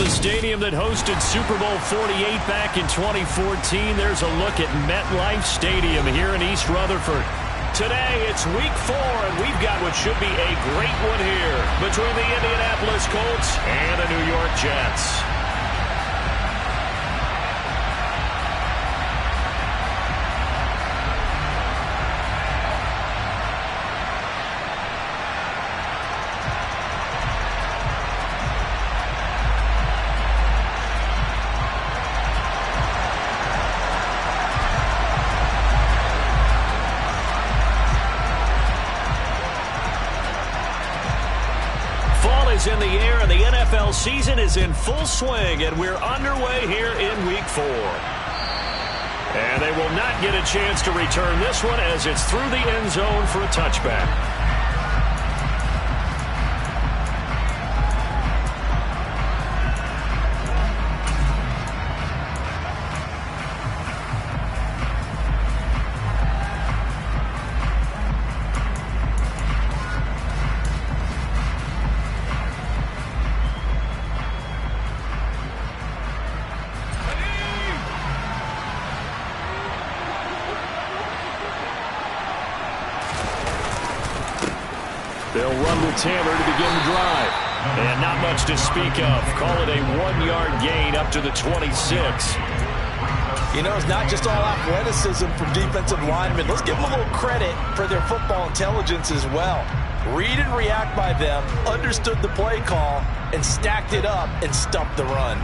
the stadium that hosted Super Bowl 48 back in 2014. There's a look at MetLife Stadium here in East Rutherford. Today, it's Week 4, and we've got what should be a great one here between the Indianapolis Colts and the New York Jets. In the air, and the NFL season is in full swing, and we're underway here in Week 4. And they will not get a chance to return this one as it's through the end zone for a touchback. They'll run with Tanner to begin the drive. And not much to speak of. Call it a 1-yard gain up to the 26. You know, it's not just all athleticism from defensive linemen. Let's give them a little credit for their football intelligence as well. Read and react by them, understood the play call, and stacked it up and stuffed the run.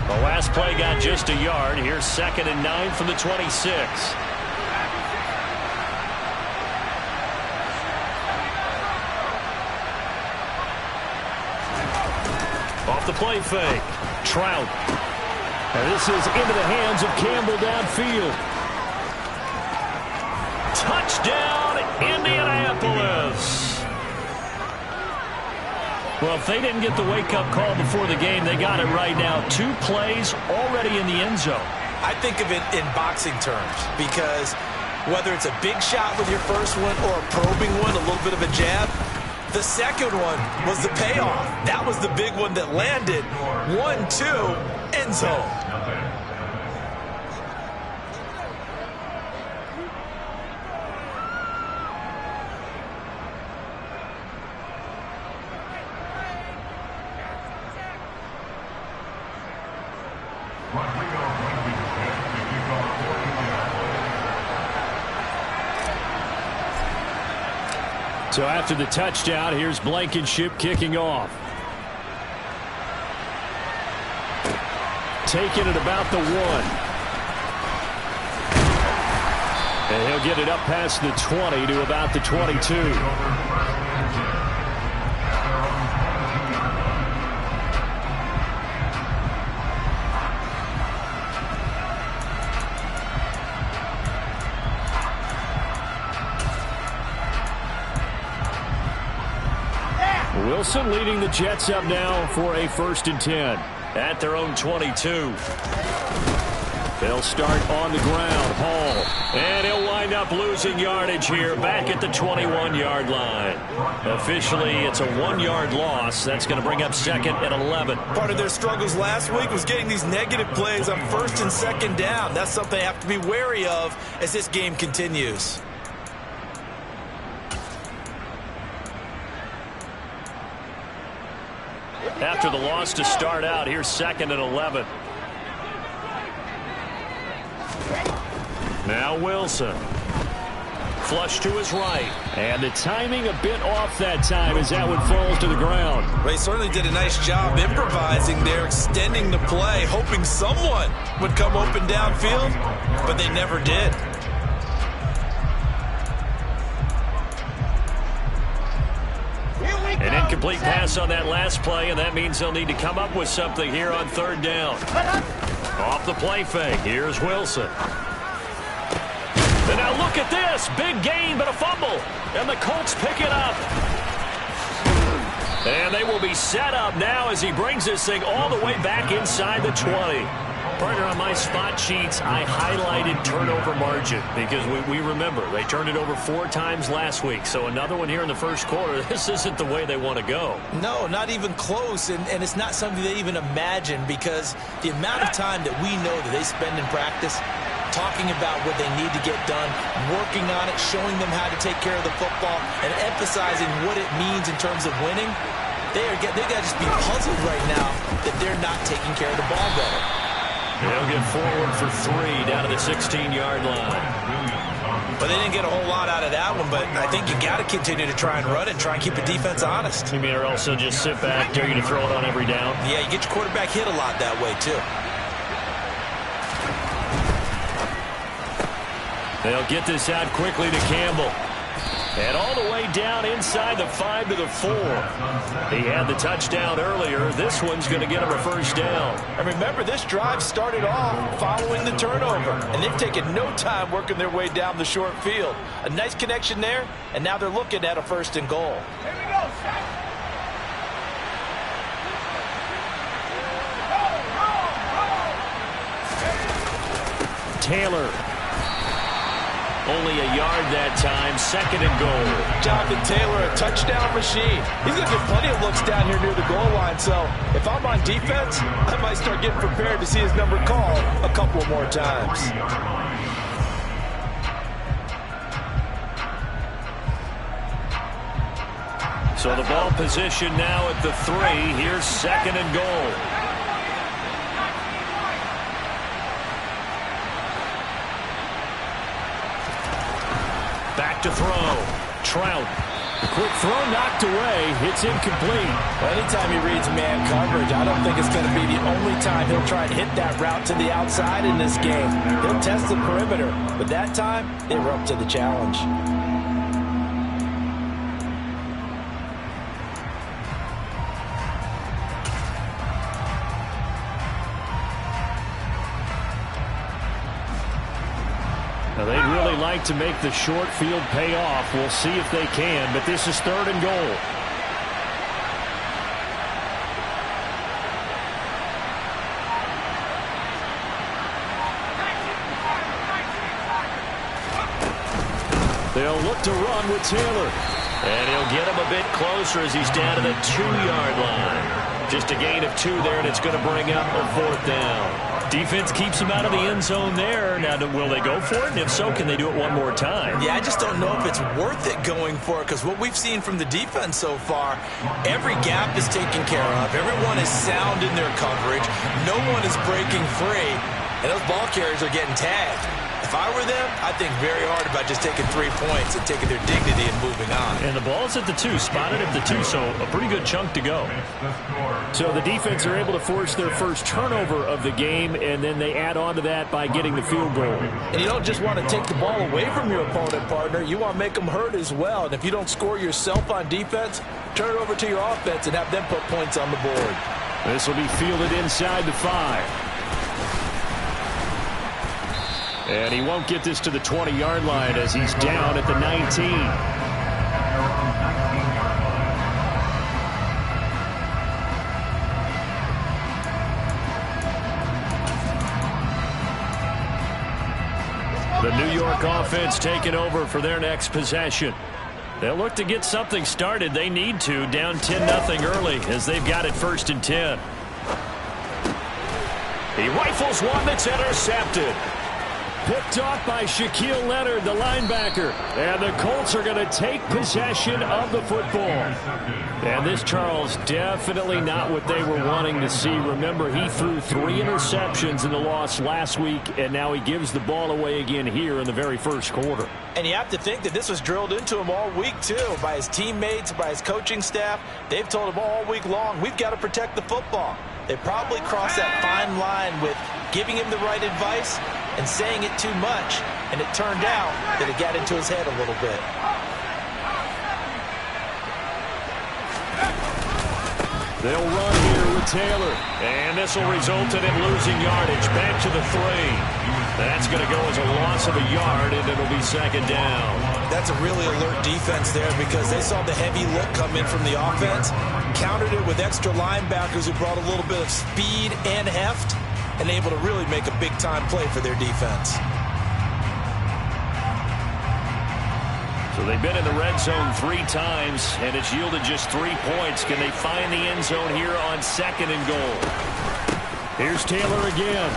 The last play got just a yard. Here's 2nd and 9 from the 26. Off the play fake. Trout. And this is into the hands of Campbell downfield. Touchdown, Indianapolis. Well, if they didn't get the wake-up call before the game, they got it right now. 2 plays already in the end zone. I think of it in boxing terms because whether it's a big shot with your first one or a probing one, a little bit of a jab, the second one was the payoff. That was the big one that landed. 1-2, end zone. So after the touchdown, here's Blankenship kicking off. Taking it about the 1. And he'll get it up past the 20 to about the 22. Wilson leading the Jets up now for a 1st and 10 at their own 22. They'll start on the ground. Hall. And he'll wind up losing yardage here back at the 21-yard line. Officially, it's a 1-yard loss. That's going to bring up 2nd and 11. Part of their struggles last week was getting these negative plays on 1st and 2nd down. That's something they have to be wary of as this game continues. After the loss to start out, here's 2nd and 11. Now Wilson. Flush to his right. And the timing a bit off that time as that one falls to the ground. Well, he certainly did a nice job improvising there, extending the play, hoping someone would come open downfield, but they never did. An incomplete pass on that last play, and that means they'll need to come up with something here on 3rd down. Off the play fake, here's Wilson. And now look at this. Big gain, but a fumble. And the Colts pick it up. And they will be set up now as he brings this thing all the way back inside the 20. Partner, on my spot sheets, I highlighted turnover margin because we remember they turned it over 4 times last week. So another one here in the first quarter. This isn't the way they want to go. No, not even close, and it's not something they even imagine because the amount of time that we know that they spend in practice talking about what they need to get done, working on it, showing them how to take care of the football, and emphasizing what it means in terms of winning. They got to just be puzzled right now that they're not taking care of the ball better. They'll get forward for 3 down to the 16-yard line. But they didn't get a whole lot out of that one, but I think you got to continue to try and run it and try and keep the defense honest. You mean, or also just sit back, dare you to throw it on every down? Yeah, you get your quarterback hit a lot that way, too. They'll get this out quickly to Campbell. And all the way down inside the 5 to the 4. He had the touchdown earlier. This one's going to get him a first down. And remember, this drive started off following the turnover. And they've taken no time working their way down the short field. A nice connection there, and now they're looking at a 1st and goal. Here we go, Shaq. Taylor. Only a yard that time, 2nd and goal. Jonathan Taylor, a touchdown machine. He's going to get plenty of looks down here near the goal line, so if I'm on defense, I might start getting prepared to see his number called a couple more times. So the ball position now at the 3. Here's 2nd and goal. Back to throw. Trout. The quick throw knocked away. It's incomplete. Well, anytime he reads man coverage, I don't think it's going to be the only time he'll try and hit that route to the outside in this game. He'll test the perimeter, but that time, they were up to the challenge. Now, they'd really like to make the short field pay off. We'll see if they can, but this is 3rd and goal. They'll look to run with Taylor. And he'll get him a bit closer as he's down to the 2-yard line. Just a gain of 2 there, and it's going to bring up a 4th down. Defense keeps him out of the end zone there. Now, will they go for it? And if so, can they do it one more time? Yeah, I just don't know if it's worth it going for it because what we've seen from the defense so far, every gap is taken care of. Everyone is sound in their coverage. No one is breaking free, and those ball carriers are getting tagged. If I were them, I'd think very hard about just taking 3 points and taking their dignity and moving on. And the ball's at the 2, spotted at the 2, so a pretty good chunk to go. So the defense are able to force their first turnover of the game, and then they add on to that by getting the field goal. And you don't just want to take the ball away from your opponent, partner. You want to make them hurt as well. And if you don't score yourself on defense, turn it over to your offense and have them put points on the board. This will be fielded inside the 5. And he won't get this to the 20-yard line as he's down at the 19. The New York offense taking over for their next possession. They'll look to get something started. They need to, down 10-0 early as they've got it 1st and 10. He rifles one that's intercepted. Picked off by Shaquille Leonard, the linebacker. And the Colts are going to take possession of the football. And this, Charles, definitely not what they were wanting to see. Remember, he threw 3 interceptions in the loss last week, and now he gives the ball away again here in the very first quarter. And you have to think that this was drilled into him all week, too, by his teammates, by his coaching staff. They've told him all week long, we've got to protect the football. They probably crossed that fine line with giving him the right advice and saying it too much, and it turned out that it got into his head a little bit. They'll run here with Taylor, and this will result in him losing yardage. Back to the 3. That's going to go as a loss of a yard, and it'll be 2nd down. That's a really alert defense there because they saw the heavy look come in from the offense, countered it with extra linebackers who brought a little bit of speed and heft, and able to really make a big-time play for their defense. So they've been in the red zone 3 times, and it's yielded just 3 points. Can they find the end zone here on 2nd and goal? Here's Taylor again.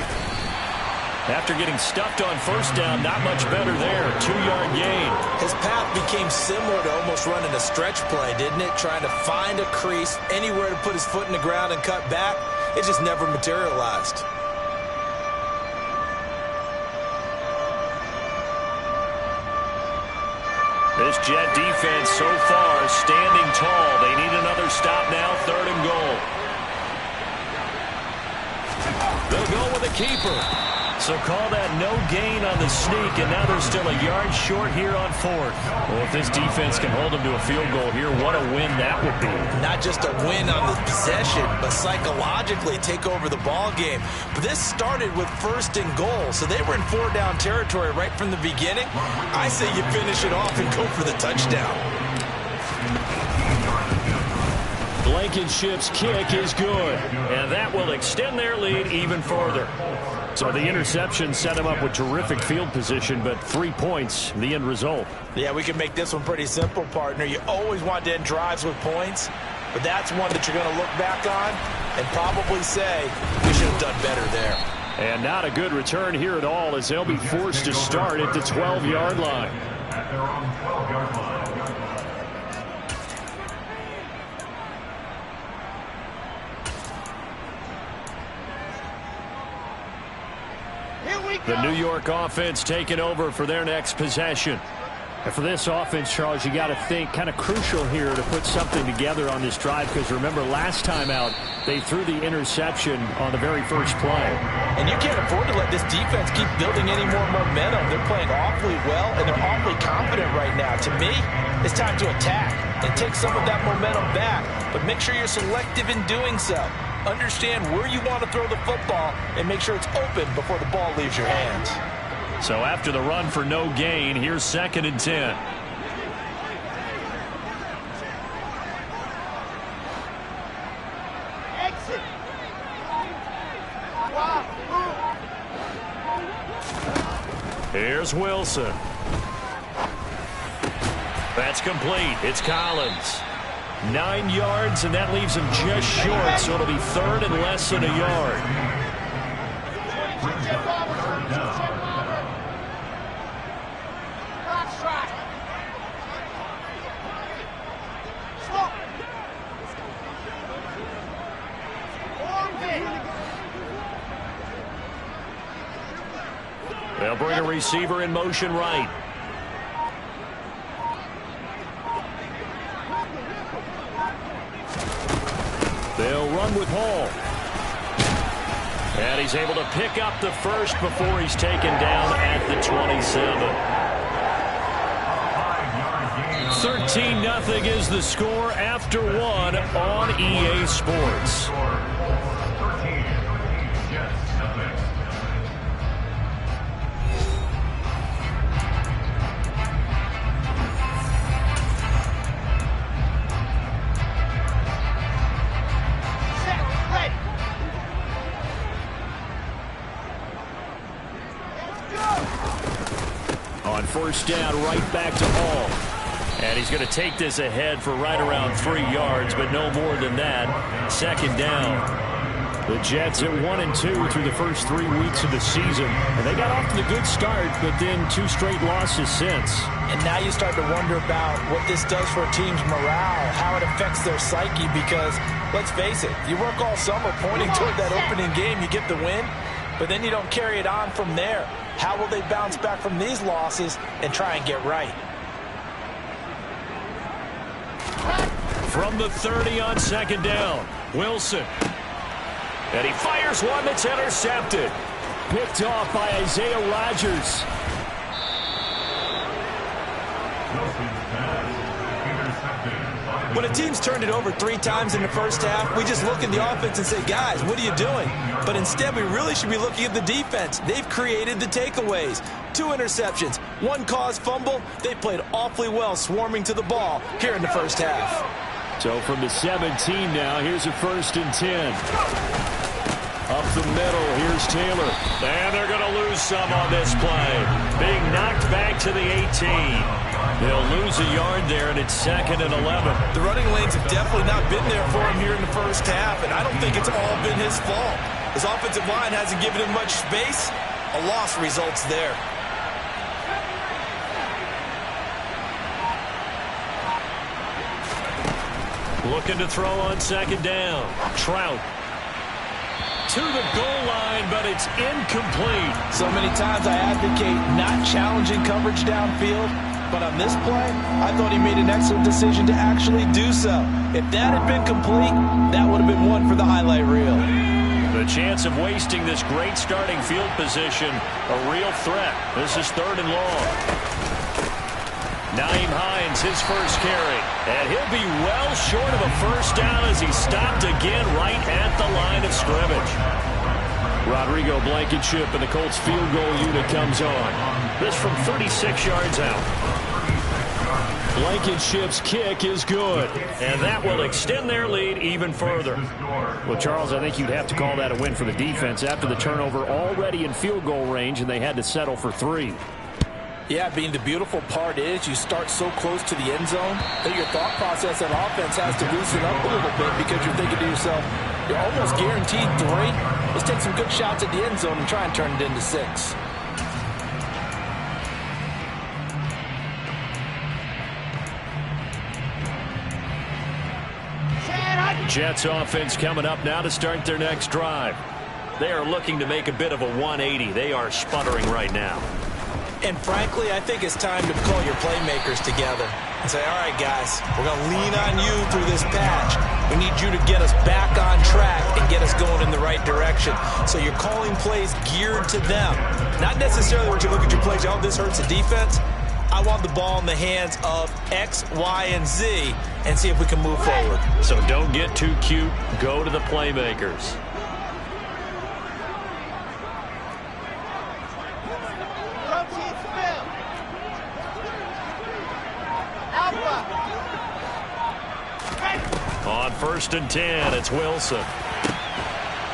After getting stuffed on 1st down, not much better there. 2-yard gain. His path became similar to almost running a stretch play, didn't it? Trying to find a crease, anywhere to put his foot in the ground and cut back. It just never materialized. This Jet defense so far standing tall. They need another stop now, 3rd and goal. They'll go with a keeper. So call that no gain on the sneak, and now they're still a yard short here on 4th. Well, if this defense can hold them to a field goal here, what a win that would be. Not just a win on the possession, but psychologically take over the ball game. But this started with 1st and goal, so they were in 4-down territory right from the beginning. I say you finish it off and go for the touchdown. Blankenship's kick is good, and that will extend their lead even further. So the interception set him up with terrific field position, but 3 points, the end result. Yeah, we can make this one pretty simple, partner. You always want to end drives with points, but that's one that you're going to look back on and probably say, we should have done better there. And not a good return here at all, as they'll be forced to start at the 12-yard line. At their own 12-yard line. The New York offense taking over for their next possession. And for this offense, Charles, you got to think kind of crucial here to put something together on this drive, because remember last time out they threw the interception on the very first play. And you can't afford to let this defense keep building any more momentum. They're playing awfully well, and they're awfully confident right now. To me, it's time to attack and take some of that momentum back, but make sure you're selective in doing so. Understand where you want to throw the football and make sure it's open before the ball leaves your hands. So after the run for no gain, here's 2nd and 10. Exit. Here's Wilson. That's complete. It's Collins. 9 yards, and that leaves him just short, so it'll be 3rd and less than a yard. They'll bring a receiver in motion right. They'll run with Hall. And he's able to pick up the first before he's taken down at the 27. 13-0 is the score after 1 on EA Sports. On 1st down, right back to Hall. And he's going to take this ahead for right around 3 yards, but no more than that. 2nd down. The Jets at 1-2 through the first 3 weeks of the season. And they got off to a good start, but then 2 straight losses since. And now you start to wonder about what this does for a team's morale, how it affects their psyche, because, let's face it, you work all summer pointing toward that opening game, you get the win, but then you don't carry it on from there. How will they bounce back from these losses and try and get right? From the 30 on 2nd down, Wilson. And he fires one that's intercepted. Picked off by Isaiah Rodgers. When a team's turned it over 3 times in the first half, we just look at the offense and say, guys, what are you doing? But instead, we really should be looking at the defense. They've created the takeaways. 2 interceptions, 1 caused fumble. They played awfully well swarming to the ball here in the first half. So from the 17 now, here's a 1st and 10. Up the middle, here's Taylor. And they're going to lose some on this play. Being knocked back to the 18. They'll lose a yard there, and it's 2nd and 11. The running lanes have definitely not been there for him here in the first half, and I don't think it's all been his fault. His offensive line hasn't given him much space. A loss results there. Looking to throw on 2nd down. Trout. To the goal line, but it's incomplete. So many times I advocate not challenging coverage downfield, but on this play, I thought he made an excellent decision to actually do so. If that had been complete, that would have been one for the highlight reel. The chance of wasting this great starting field position, a real threat. This is 3rd and long. Nyheim Hines, his first carry. And he'll be well short of a first down as he stopped again right at the line of scrimmage. Rodrigo Blankenship and the Colts field goal unit comes on. This from 36 yards out. Blankenship's kick is good. And that will extend their lead even further. Well, Charles, I think you'd have to call that a win for the defense after the turnover already in field goal range, and they had to settle for 3. Yeah, Bean, the beautiful part is you start so close to the end zone that your thought process on offense has to loosen up a little bit because you're thinking to yourself, you're almost guaranteed 3. Let's take some good shots at the end zone and try and turn it into 6. Jets offense coming up now to start their next drive. They are looking to make a bit of a 180. They are sputtering right now. And frankly, I think it's time to call your playmakers together and say, all right, guys, we're going to lean on you through this patch. We need you to get us back on track and get us going in the right direction. So you're calling plays geared to them. Not necessarily when you look at your plays, oh, this hurts the defense. I want the ball in the hands of X, Y, and Z and see if we can move forward. So don't get too cute. Go to the playmakers. On 1st and 10, it's Wilson.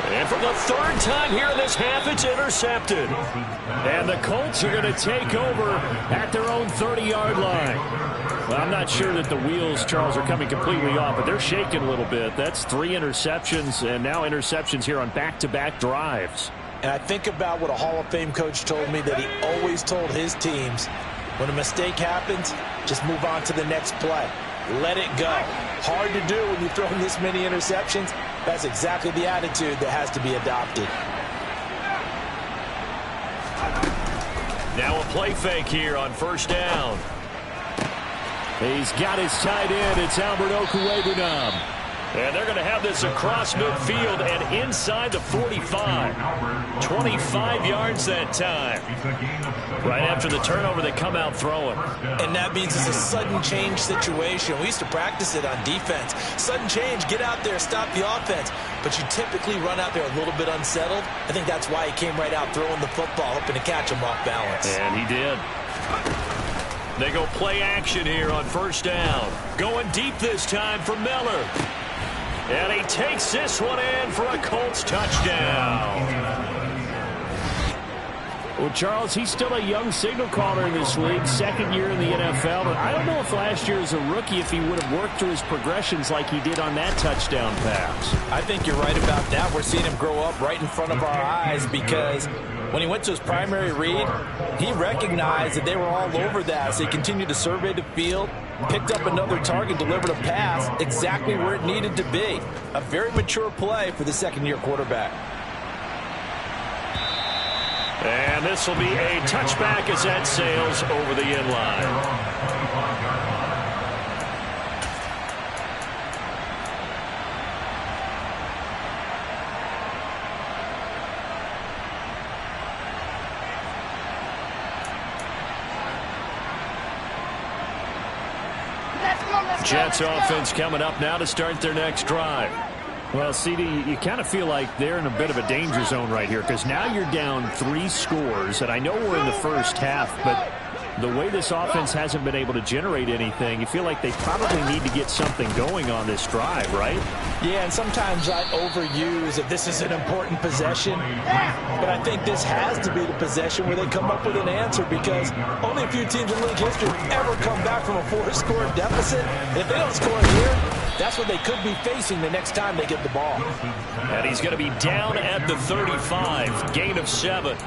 And for the 3rd time here in this half, it's intercepted. And the Colts are going to take over at their own 30-yard line. Well, I'm not sure that the wheels, Charles, are coming completely off, but they're shaking a little bit. That's 3 interceptions, and now interceptions here on back-to-back drives. And I think about what a Hall of Fame coach told me that he always told his teams, when a mistake happens, just move on to the next play. Let it go. Hard to do when you're throwing this many interceptions. That's exactly the attitude that has to be adopted. Now a play fake here on 1st down. He's got his tight end. It's Albert Okwuegbunam. And they're going to have this across midfield and inside the 45. 25 yards that time. Right after the turnover, they come out throwing. And that means it's a sudden change situation. We used to practice it on defense. Sudden change, get out there, stop the offense. But you typically run out there a little bit unsettled. I think that's why he came right out throwing the football, hoping to catch him off balance. And he did. They go play action here on 1st down. Going deep this time for Miller. And he takes this one in for a Colts touchdown. Well, Charles, he's still a young signal caller in this league, 2nd year in the NFL. But I don't know if last year as a rookie, if he would have worked through his progressions like he did on that touchdown pass. I think you're right about that. We're seeing him grow up right in front of our eyes because when he went to his primary read, he recognized that they were all over that. So he continued to survey the field, picked up another target, delivered a pass exactly where it needed to be. A very mature play for the 2nd-year quarterback. And this will be a touchback as that sails over the end line. Jets offense coming up now to start their next drive. Well, CD, you kind of feel like they're in a bit of a danger zone right here because now you're down 3 scores, and I know we're in the first half, but the way this offense hasn't been able to generate anything, you feel like they probably need to get something going on this drive, right? Yeah, and sometimes I overuse if this is an important possession, but I think this has to be the possession where they come up with an answer because only a few teams in league history ever come back from a 4-score deficit. If they don't score here, that's what they could be facing the next time they get the ball. And he's going to be down at the 35, gain of 7.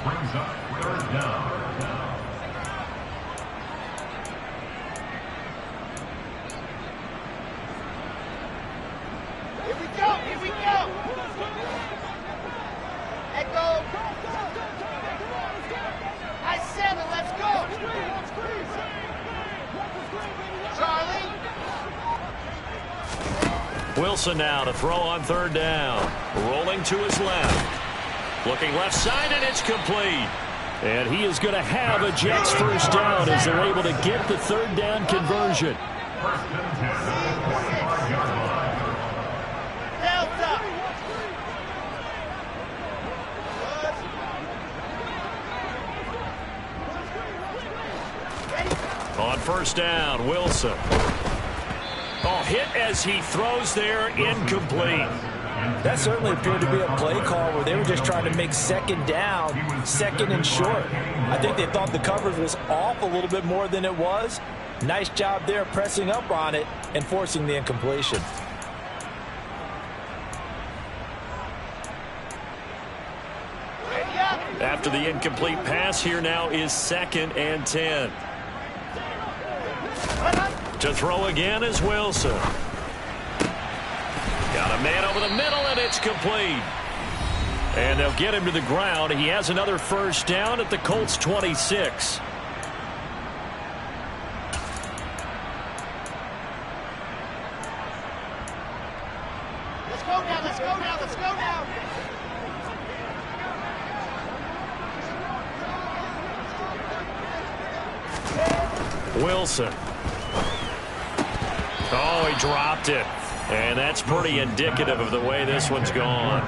Brings up third down. Here we go, here we go. Echo. I-7, let's go. Charlie. Wilson now to throw on third down. Rolling to his left. Looking left side, and it's complete. And he is going to have a Jets first down as they're able to get the third down conversion. First and 10. 45-yard line. Delta. On first down, Wilson. Oh, hit as he throws there, incomplete. That certainly appeared to be a play call where they were just trying to make second down, second and short. I think they thought the coverage was off a little bit more than it was. Nice job there pressing up on it and forcing the incompletion. After the incomplete pass, here now is 2nd and 10. To throw again is Wilson. Got a man over the middle, and it's complete. And they'll get him to the ground. He has another first down at the Colts 26. Let's go now, let's go now, let's go now. Wilson. Oh, he dropped it. And that's pretty indicative of the way this one's gone.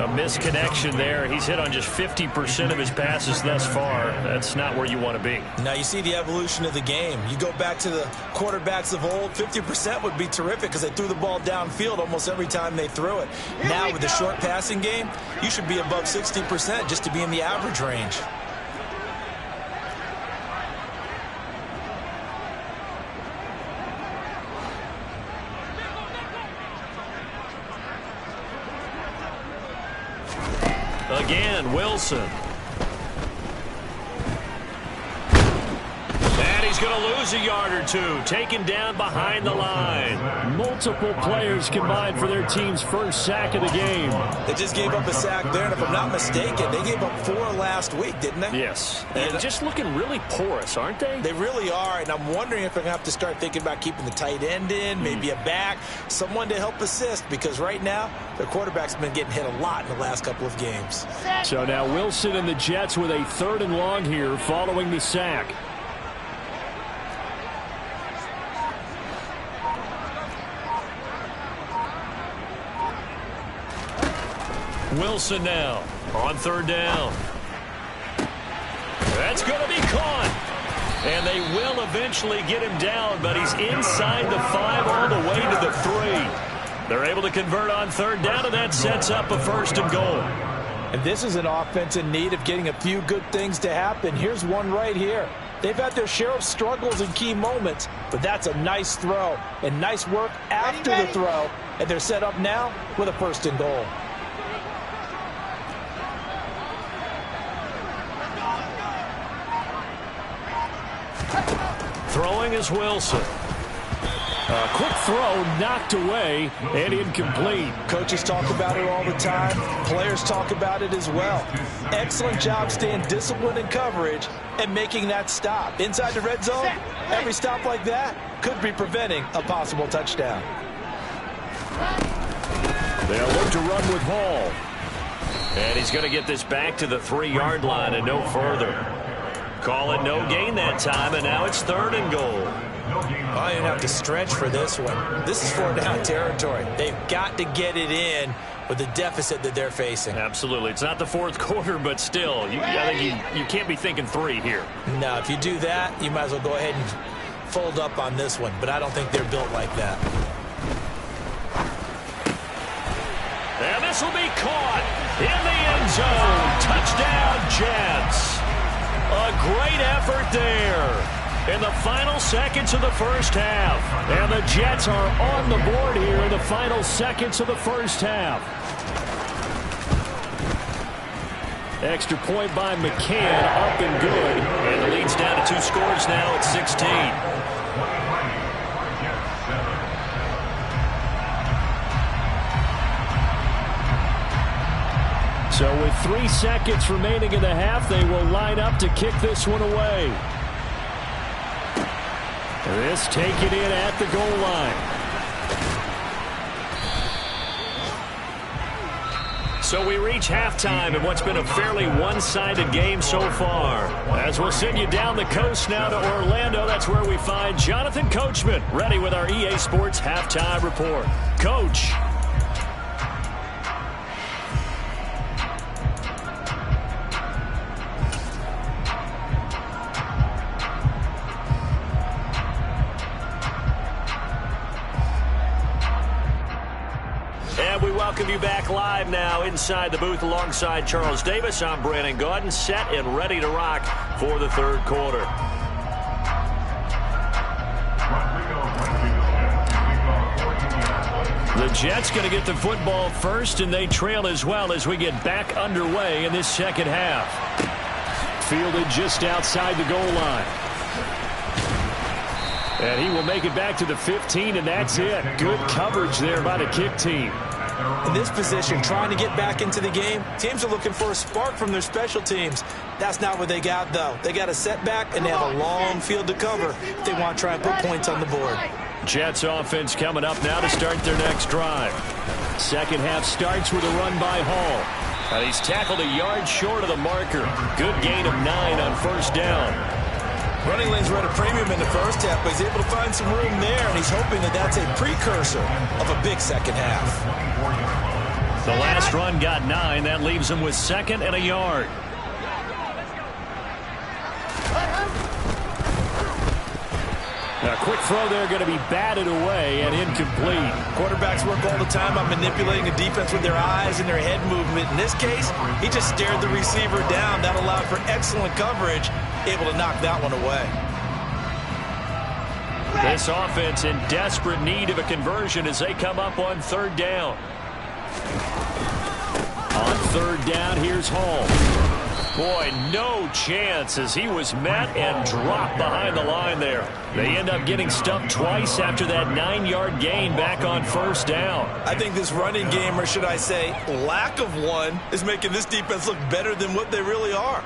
A misconnection there. He's hit on just 50% of his passes thus far. That's not where you want to be. Now you see the evolution of the game. You go back to the quarterbacks of old, 50% would be terrific because they threw the ball downfield almost every time they threw it. Now with the short passing game, you should be above 60% just to be in the average range. Again, Wilson. And he's going to lose a yard or two. Taken down behind the line. Multiple players combined for their team's first sack of the game. They just gave up a sack there, and if I'm not mistaken, they gave up 4 last week, didn't they? Yes. And just looking really porous, aren't they? They really are, and I'm wondering if they're going to have to start thinking about keeping the tight end in, maybe a back, someone to help assist, because right now, their quarterback's been getting hit a lot in the last couple of games. So now Wilson and the Jets with a 3rd and long here following the sack. Wilson now on 3rd down. That's going to be caught. And they will eventually get him down, but he's inside the 5 all the way to the 3. They're able to convert on 3rd down, and that sets up a 1st and goal. And this is an offense in need of getting a few good things to happen. Here's one right here. They've had their share of struggles in key moments, but that's a nice throw and nice work after the throw, and they're set up now with a 1st and goal. Throwing is Wilson. A quick throw knocked away and incomplete. Coaches talk about it all the time. Players talk about it as well. Excellent job staying disciplined in coverage and making that stop. Inside the red zone, every stop like that could be preventing a possible touchdown. They'll look to run with Hall. And he's going to get this back to the 3-yard line and no further. Call it no gain that time, and now it's 3rd and goal. Oh, you have to stretch for this one. This is 4-down territory. They've got to get it in with the deficit that they're facing. Absolutely. It's not the 4th quarter, but still, I think you can't be thinking 3 here. No, if you do that, you might as well go ahead and fold up on this one, but I don't think they're built like that. And this will be caught in the end zone. Touchdown, Jets. A great effort there in the final seconds of the first half. And the Jets are on the board here in the final seconds of the first half. Extra point by McCann, up and good. And the lead's down to 2 scores now at 16. So with 3 seconds remaining in the half, they will line up to kick this one away. This taken in at the goal line. So we reach halftime in what's been a fairly one-sided game so far. As we'll send you down the coast now to Orlando, that's where we find Jonathan Coachman, ready with our EA Sports Halftime Report. Coach. Welcome you back live now inside the booth alongside Charles Davis. I'm Brandon Gaudin, set and ready to rock for the 3rd quarter. The Jets going to get the football first, and they trail as well as we get back underway in this second half. Fielded just outside the goal line. And he will make it back to the 15, and that's it. Good coverage there by the kick team. In this position, trying to get back into the game, teams are looking for a spark from their special teams. That's not what they got, though. They got a setback, and they have a long field to cover if they want to try and put points on the board. Jets offense coming up now to start their next drive. Second half starts with a run by Hall. And he's tackled a yard short of the marker. Good gain of 9 on 1st down. Running lanes were at a premium in the first half, but he's able to find some room there, and he's hoping that that's a precursor of a big second half. The last run got 9. That leaves him with 2nd and a yard. A quick throw there going to be batted away and incomplete. Quarterbacks work all the time on manipulating the defense with their eyes and their head movement. In this case, he just stared the receiver down. That allowed for excellent coverage, able to knock that one away. This offense in desperate need of a conversion as they come up on 3rd down. On 3rd down, here's Hall. Boy, no chance as he was met and dropped behind the line there. They end up getting stuffed twice after that 9-yard gain back on 1st down. I think this running game, or should I say lack of one, is making this defense look better than what they really are.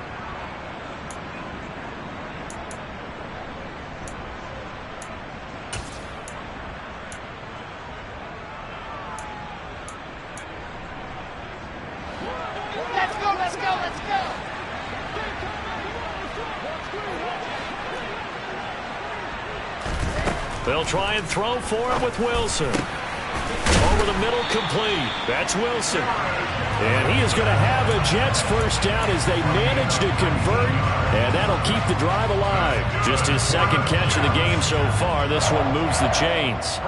They'll try and throw for him with Wilson. Over the middle, complete. That's Wilson. And he is going to have a Jets 1st down as they manage to convert, and that'll keep the drive alive. Just his 2nd catch of the game so far. This one moves the chains.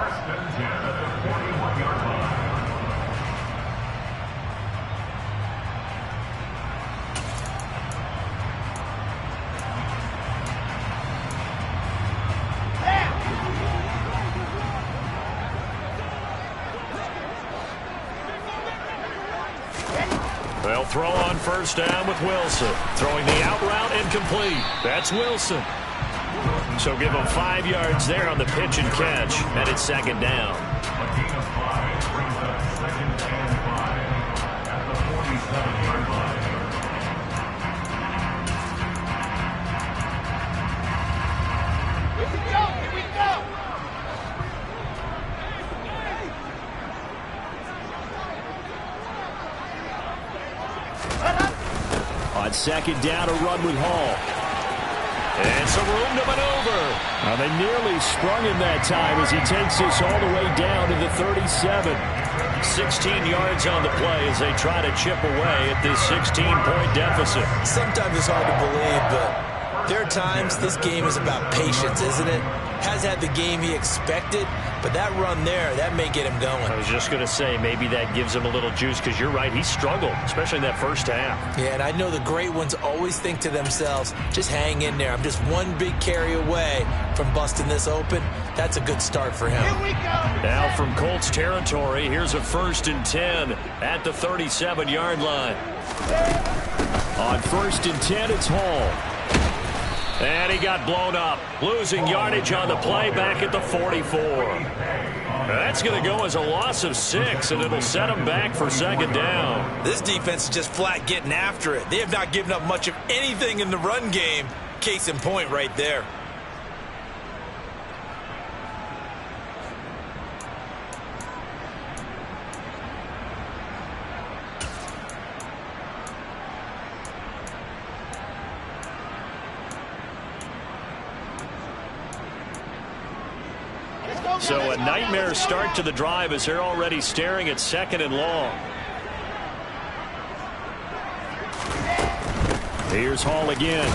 They'll throw on 1st down with Wilson. Throwing the out route incomplete. That's Wilson. So give him 5 yards there on the pitch and catch. And it's 2nd down. A gain of 5 brings up 2nd and 5 at the 47-yard line. Here we go! Here we go! On 2nd down, a run with Hall. And some room to maneuver. Now they nearly sprung him that time as he takes this all the way down to the 37. 16 yards on the play as they try to chip away at this 16-point deficit. Sometimes it's hard to believe, but there are times this game is about patience, isn't it? Has had the game he expected, but that run there, that may get him going. I was just going to say, maybe that gives him a little juice, because you're right, he struggled, especially in that first half. Yeah, and I know the great ones always think to themselves, just hang in there. I'm just one big carry away from busting this open. That's a good start for him. Here we go. Now from Colts territory, here's a 1st and 10 at the 37-yard line. On 1st and 10, it's Hall. And he got blown up, losing yardage on the play back at the 44. That's going to go as a loss of 6, and it'll set him back for 2nd down. This defense is just flat getting after it. They have not given up much of anything in the run game. Case in point right there. So a nightmare start to the drive as they're already staring at 2nd and long. Here's Hall again.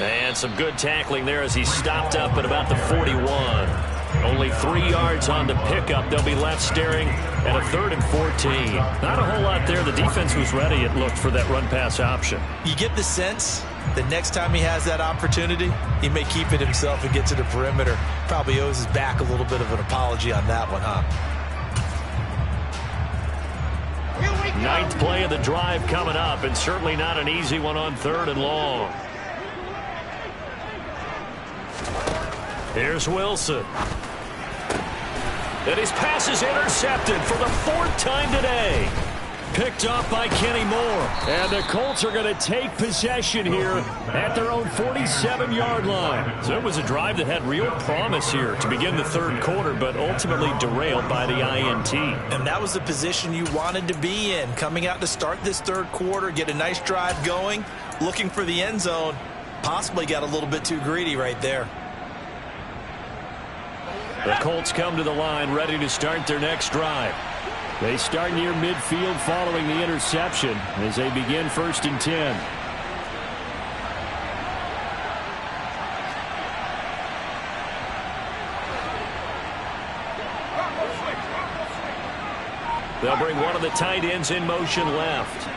And some good tackling there as he stopped up at about the 41. Only 3 yards on the pickup. They'll be left staring at a 3rd and 14. Not a whole lot there. The defense was ready, it looked, for that run-pass option. You get the sense the next time he has that opportunity, he may keep it himself and get to the perimeter. Probably owes his back a little bit of an apology on that one, huh? 9th play of the drive coming up, and certainly not an easy one on 3rd and long. Here's Wilson. And his pass is intercepted for the 4th time today. Picked off by Kenny Moore. And the Colts are going to take possession here at their own 47-yard line. So it was a drive that had real promise here to begin the 3rd quarter, but ultimately derailed by the INT. And that was the position you wanted to be in. Coming out to start this 3rd quarter, get a nice drive going, looking for the end zone. Possibly got a little bit too greedy right there. The Colts come to the line ready to start their next drive. They start near midfield following the interception as they begin 1st and 10. They'll bring one of the tight ends in motion left.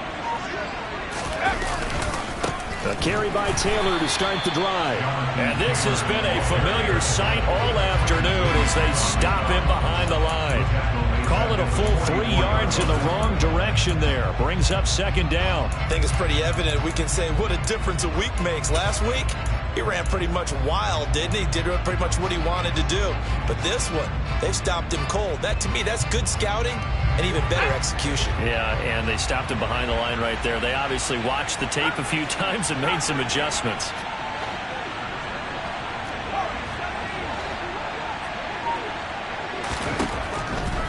A carry by Taylor to start the drive. And this has been a familiar sight all afternoon as they stop him behind the line. Call it a full 3 yards in the wrong direction there. Brings up 2nd down. I think it's pretty evident. We can say what a difference a week makes. Last week, he ran pretty much wild, didn't he? Did pretty much what he wanted to do. But this one, they stopped him cold. That, to me, that's good scouting and even better execution. Yeah, and they stopped him behind the line right there. They obviously watched the tape a few times and made some adjustments.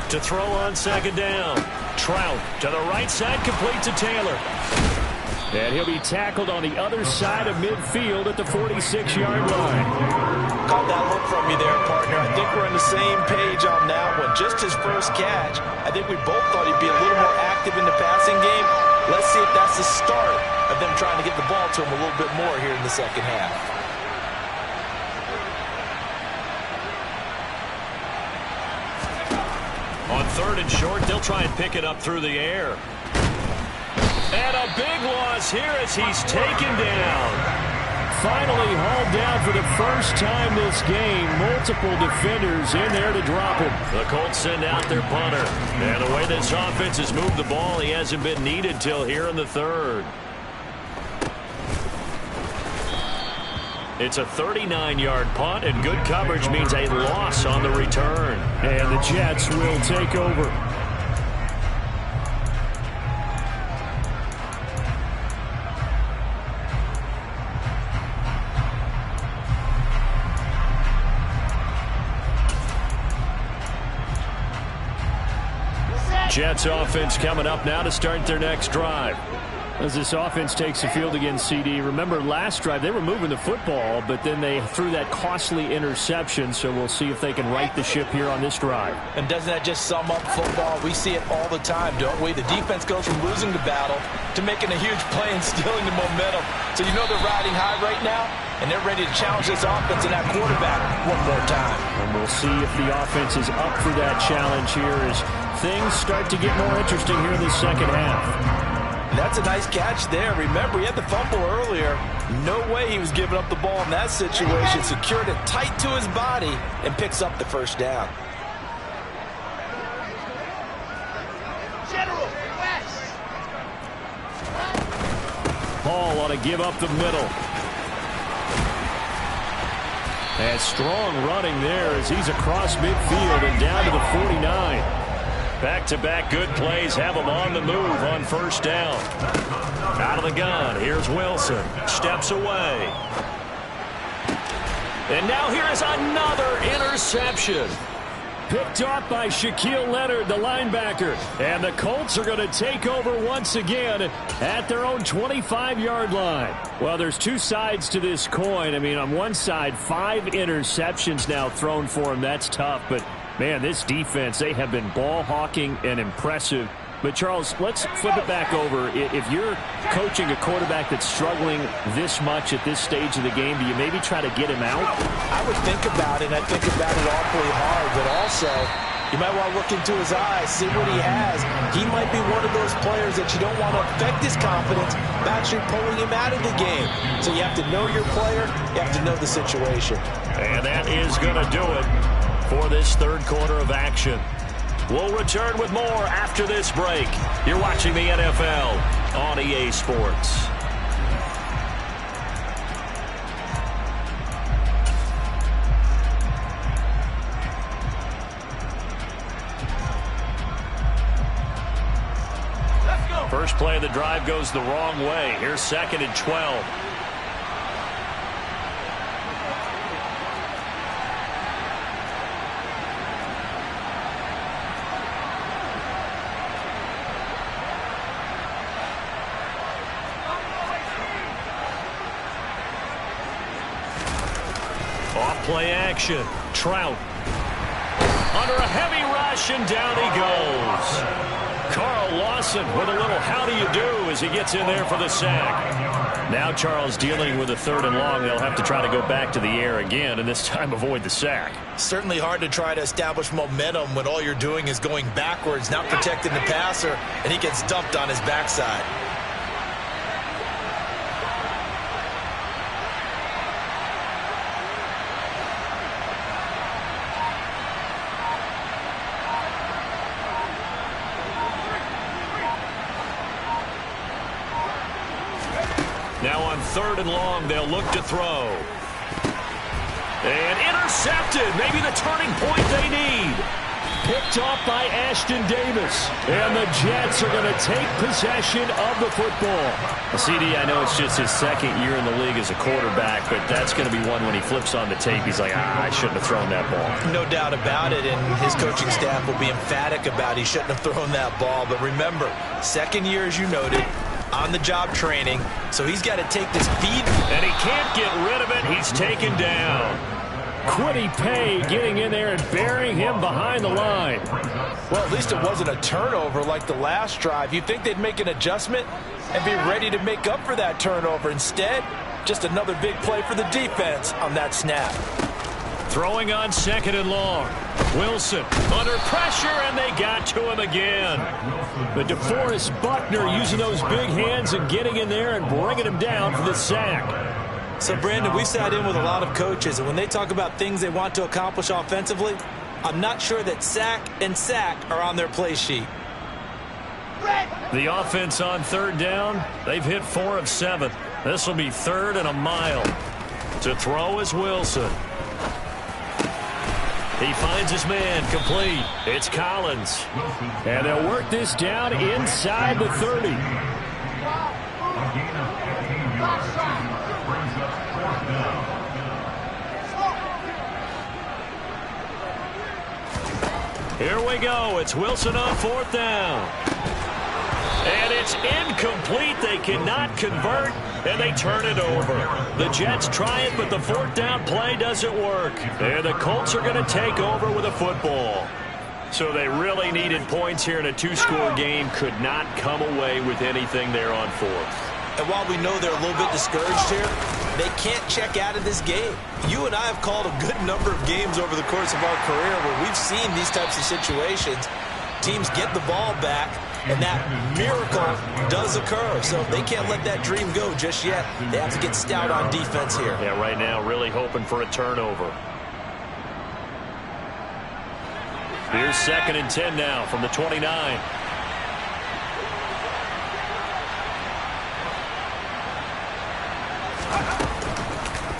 To throw on 2nd down. Trout to the right side, complete to Taylor. And he'll be tackled on the other side of midfield at the 46-yard line. Caught that look from you there, partner. I think we're on the same page on that one. Just his first catch. I think we both thought he'd be a little more active in the passing game. Let's see if that's the start of them trying to get the ball to him a little bit more here in the 2nd half. On 3rd and short, they'll try and pick it up through the air. And a big loss here as he's taken down. Finally hauled down for the first time this game. Multiple defenders in there to drop him. The Colts send out their punter. And the way this offense has moved the ball, he hasn't been needed till here in the 3rd. It's a 39-yard punt, and good coverage means a loss on the return. And the Jets will take over. Jets offense coming up now to start their next drive. As this offense takes the field against CD, remember last drive they were moving the football, but then they threw that costly interception, so we'll see if they can right the ship here on this drive. And doesn't that just sum up football? We see it all the time, don't we? The defense goes from losing the battle to making a huge play and stealing the momentum. So you know they're riding high right now, and they're ready to challenge this offense and that quarterback one more time. And we'll see if the offense is up for that challenge here as things start to get more interesting here in the second half. That's a nice catch there. Remember, he had the fumble earlier. No way he was giving up the ball in that situation. Secured it tight to his body and picks up the first down. General, West. Hall ought to give up the middle. And strong running there as he's across midfield and down to the 49. Back-to-back good plays have him on the move on first down. Out of the gun, here's Wilson. Steps away. And now here is another interception. Picked off by Shaquille Leonard, the linebacker. And the Colts are going to take over once again at their own 25-yard line. Well, there's two sides to this coin. I mean, on one side, 5 interceptions now thrown for him. That's tough, but man, this defense, they have been ball hawking and impressive. But, Charles, let's flip it back over. If you're coaching a quarterback that's struggling this much at this stage of the game, do you maybe try to get him out? I would think about it, and I think about it awfully hard. But also, you might want to look into his eyes, see what he has. He might be one of those players that you don't want to affect his confidence by actually pulling him out of the game. So you have to know your player. You have to know the situation. And that is going to do it for this third quarter of action. We'll return with more after this break. You're watching the NFL on EA Sports. Let's go. First play of the drive goes the wrong way. Here's 2nd and 12. Play action. Trout. Under a heavy rush, and down he goes. Carl Lawson with a little how do you do as he gets in there for the sack. Now Charles dealing with a 3rd and long. They'll have to try to go back to the air again, and this time avoid the sack. Certainly hard to try to establish momentum when all you're doing is going backwards, not protecting the passer, and he gets dumped on his backside. Now on 3rd and long, they'll look to throw. And intercepted. Maybe the turning point they need. Picked off by Ashton Davis. And the Jets are going to take possession of the football. Well, CD, I know it's just his 2nd year in the league as a quarterback, but that's going to be one when he flips on the tape. He's like, I shouldn't have thrown that ball. No doubt about it, and his coaching staff will be emphatic about he shouldn't have thrown that ball. But remember, 2nd year, as you noted, on-the-job training, so he's got to take this feed. And he can't get rid of it. He's taken down. Quiddy Pay getting in there and burying him behind the line. Well, at least it wasn't a turnover like the last drive. You'd think they'd make an adjustment and be ready to make up for that turnover. Instead, just another big play for the defense on that snap. Throwing on 2nd and long. Wilson under pressure, and they got to him again. But DeForest Buckner using those big hands and getting in there and bringing him down for the sack. So, Brandon, we sat in with a lot of coaches, and when they talk about things they want to accomplish offensively, I'm not sure that sack and sack are on their play sheet. The offense on 3rd down, they've hit 4 of 7. This will be 3rd and a mile. To throw is Wilson. He finds his man complete. It's Collins. And they'll work this down inside the 30. Here we go. It's Wilson on 4th down. And it's incomplete. They cannot convert, and they turn it over. The Jets try it, but the fourth down play doesn't work. And the Colts are going to take over with a football. So they really needed points here in a two-score game. Could not come away with anything there on fourth. And while we know they're a little bit discouraged here, they can't check out of this game. You and I have called a good number of games over the course of our career where we've seen these types of situations. Teams get the ball back, and that miracle does occur. So they can't let that dream go just yet. They have to get stout on defense here. Yeah, right now really hoping for a turnover. Here's 2nd and 10 now from the 29.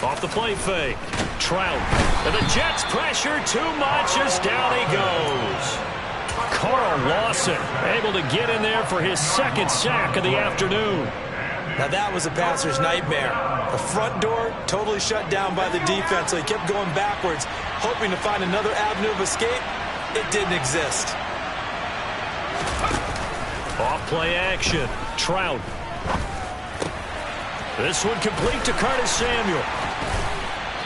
Off the play fake. Trout. And the Jets pressure too much as down he goes. Carl Lawson able to get in there for his 2nd sack of the afternoon. Now that was a passer's nightmare. The front door totally shut down by the defense, so he kept going backwards, hoping to find another avenue of escape. It didn't exist. Off play action. Trout. This one complete to Curtis Samuel.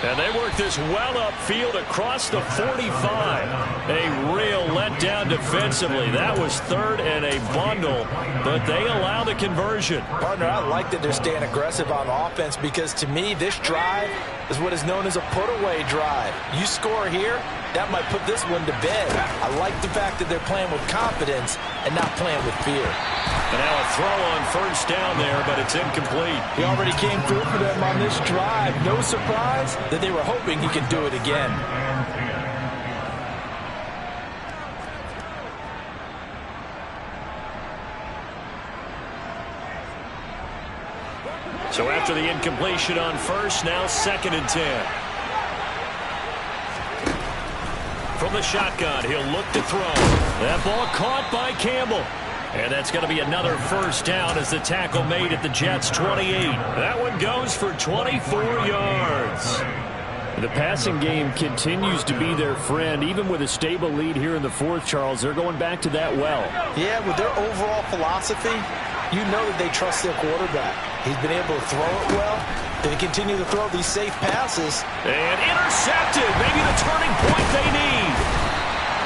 And they work this well upfield across the 45. A real letdown defensively. That was 3rd and a bundle, but they allow the conversion. Partner, I like that they're staying aggressive on offense because to me, this drive is what is known as a put-away drive. You score here, that might put this one to bed. I like the fact that they're playing with confidence and not playing with fear. And now a throw on 1st down there, but it's incomplete. He already came through for them on this drive. No surprise that they were hoping he could do it again. So after the incompletion on 1st, now 2nd and 10. From the shotgun, he'll look to throw. That ball caught by Campbell. And that's going to be another 1st down as the tackle made at the Jets' 28. That one goes for 24 yards. The passing game continues to be their friend. Even with a stable lead here in the 4th, Charles, they're going back to that well. Yeah, with their overall philosophy, you know that they trust their quarterback. He's been able to throw it well. They continue to throw these safe passes. And intercepted. Maybe the turning point they need.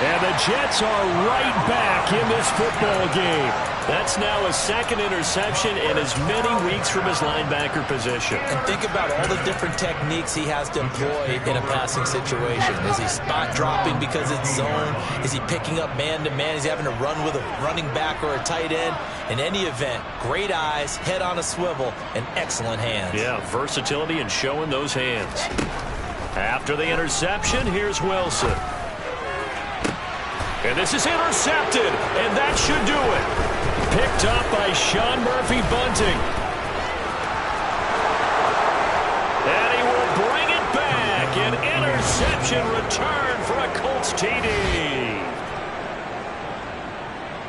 And the Jets are right back in this football game. That's now a 2nd interception in as many weeks from his linebacker position. And think about all the different techniques he has to employ in a passing situation. Is he spot dropping because it's zone? Is he picking up man-to-man? Is he having to run with a running back or a tight end? In any event, great eyes, head on a swivel, and excellent hands. Yeah, versatility and showing those hands. After the interception, here's Wilson. And this is intercepted, and that should do it. Picked up by Sean Murphy-Bunting. And he will bring it back. An interception return for a Colts TD.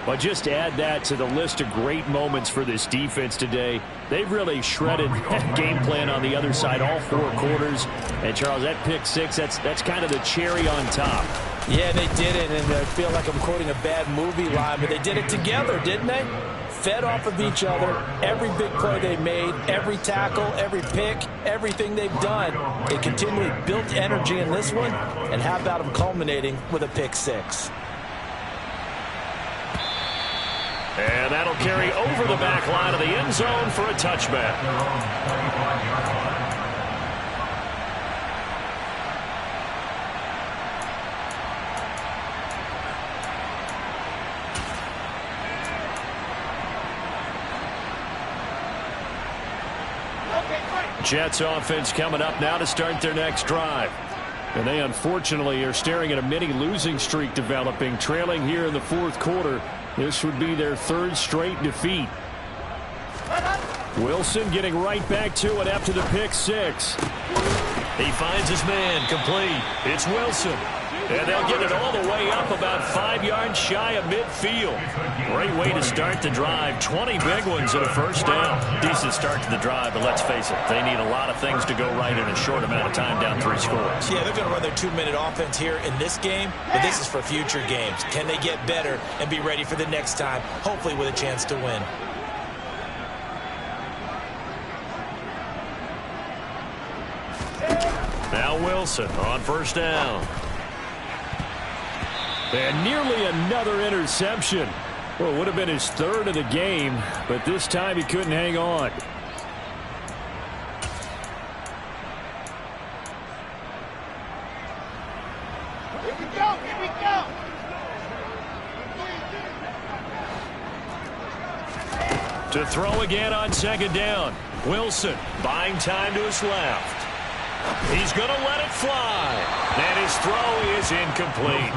But just add that to the list of great moments for this defense today. They've really shredded that game plan on the other side all 4 quarters. And, Charles, that pick 6, that's kind of the cherry on top. Yeah, they did it, and I feel like I'm quoting a bad movie line, but they did it together, didn't they? Fed off of each other, every big play they made, every tackle, every pick, everything they've done. They continually built energy in this one, and how about them culminating with a pick 6? And that'll carry over the back line of the end zone for a touchback. Jets offense coming up now to start their next drive. And they unfortunately are staring at a mini losing streak developing, trailing here in the 4th quarter. This would be their 3rd straight defeat. Wilson getting right back to it after the pick 6. He finds his man complete. It's Wilson. And they'll get it all the way up about 5 yards shy of midfield. Great way to start the drive. 20 big ones and a first down. Decent start to the drive, but let's face it, they need a lot of things to go right in a short amount of time, down 3 scores. Yeah, they're going to run their 2-minute offense here in this game, but this is for future games. Can they get better and be ready for the next time, hopefully with a chance to win? Now Wilson on first down. And nearly another interception. Well, it would have been his 3rd of the game, but this time he couldn't hang on. Here we go, here we go. To throw again on second down. Wilson buying time to his left. He's going to let it fly. And his throw is incomplete.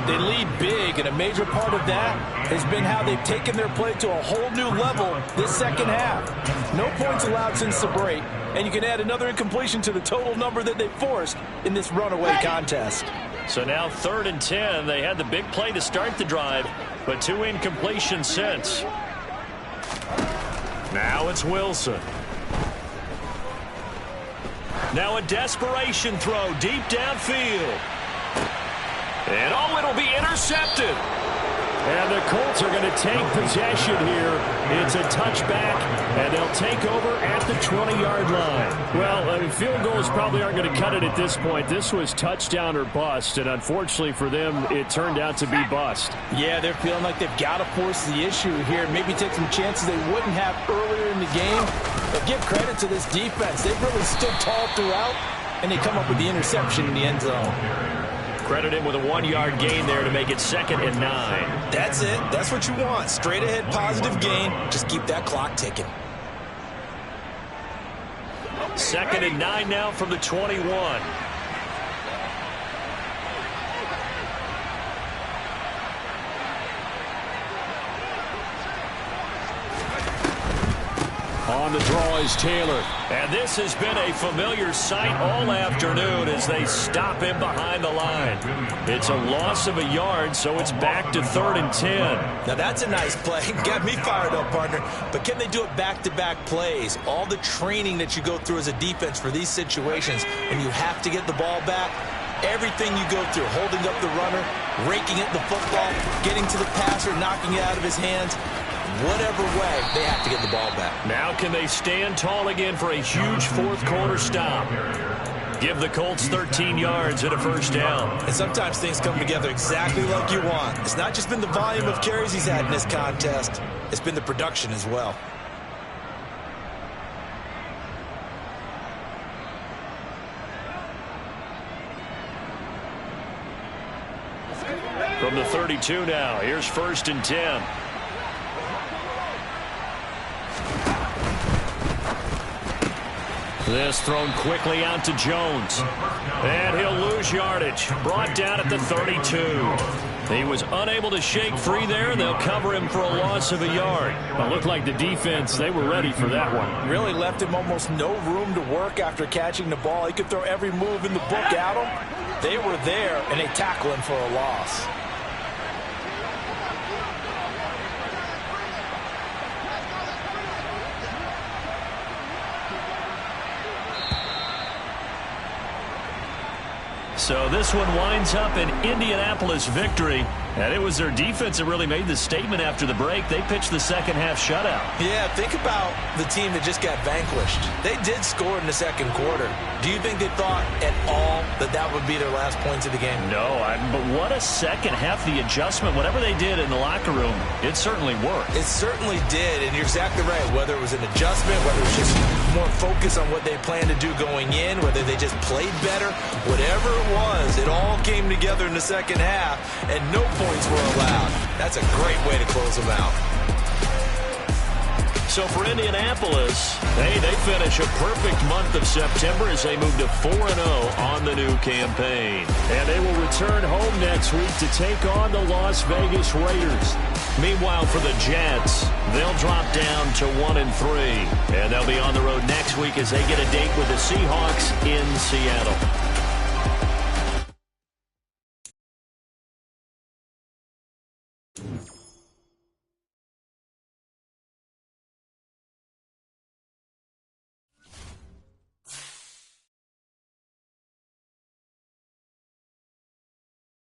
They lead big, and a major part of that has been how they've taken their play to a whole new level this second half. No points allowed since the break, and you can add another incompletion to the total number that they forced in this runaway contest. So now 3rd and 10. They had the big play to start the drive, but 2 incompletions since. Now it's Wilson. Now a desperation throw deep downfield. And oh, it'll be intercepted. And the Colts are going to take possession here. It's a touchback, and they'll take over at the 20-yard line. Well, I mean, field goals probably aren't going to cut it at this point. This was touchdown or bust, and unfortunately for them, it turned out to be bust. Yeah, they're feeling like they've got to force the issue here, maybe take some chances they wouldn't have earlier in the game. But give credit to this defense. They've really stood tall throughout, and they come up with the interception in the end zone. Credit him with a 1-yard gain there to make it 2nd and 9. That's it. That's what you want. Straight ahead positive gain. Just keep that clock ticking. 2nd and 9 now from the 21. On the draw is Taylor. And this has been a familiar sight all afternoon as they stop him behind the line. It's a loss of a yard, so it's back to 3rd and 10. Now that's a nice play. Got me fired up, partner. But can they do it back-to-back plays? All the training that you go through as a defense for these situations, and you have to get the ball back. Everything you go through, holding up the runner, raking at the football, getting to the passer, knocking it out of his hands. Whatever way, they have to get the ball back. Now can they stand tall again for a huge 4th quarter stop? Give the Colts 13 yards and a first down. And sometimes things come together exactly like you want. It's not just been the volume of carries he's had in this contest. It's been the production as well. From the 32 now, here's 1st and 10. This thrown quickly out to Jones. And he'll lose yardage. Brought down at the 32. He was unable to shake free there. They'll cover him for a loss of a yard. It looked like the defense, they were ready for that one. Really left him almost no room to work after catching the ball. He could throw every move in the book at him. They were there, and they tackle him for a loss. So this one winds up an Indianapolis victory. And it was their defense that really made the statement after the break. They pitched the second half shutout. Yeah, think about the team that just got vanquished. They did score in the second quarter. Do you think they thought at all that that would be their last points of the game? No, but what a second half. The adjustment, whatever they did in the locker room, it certainly worked. It certainly did, and you're exactly right. Whether it was an adjustment, whether it was just more focus on what they planned to do going in, whether they just played better, whatever it was, it all came together in the second half, and no points were allowed. That's a great way to close them out. So for Indianapolis, they finish a perfect month of September as they move to 4-0 on the new campaign. And they will return home next week to take on the Las Vegas Raiders. Meanwhile, for the Jets, they'll drop down to 1-3. And they'll be on the road next week as they get a date with the Seahawks in Seattle.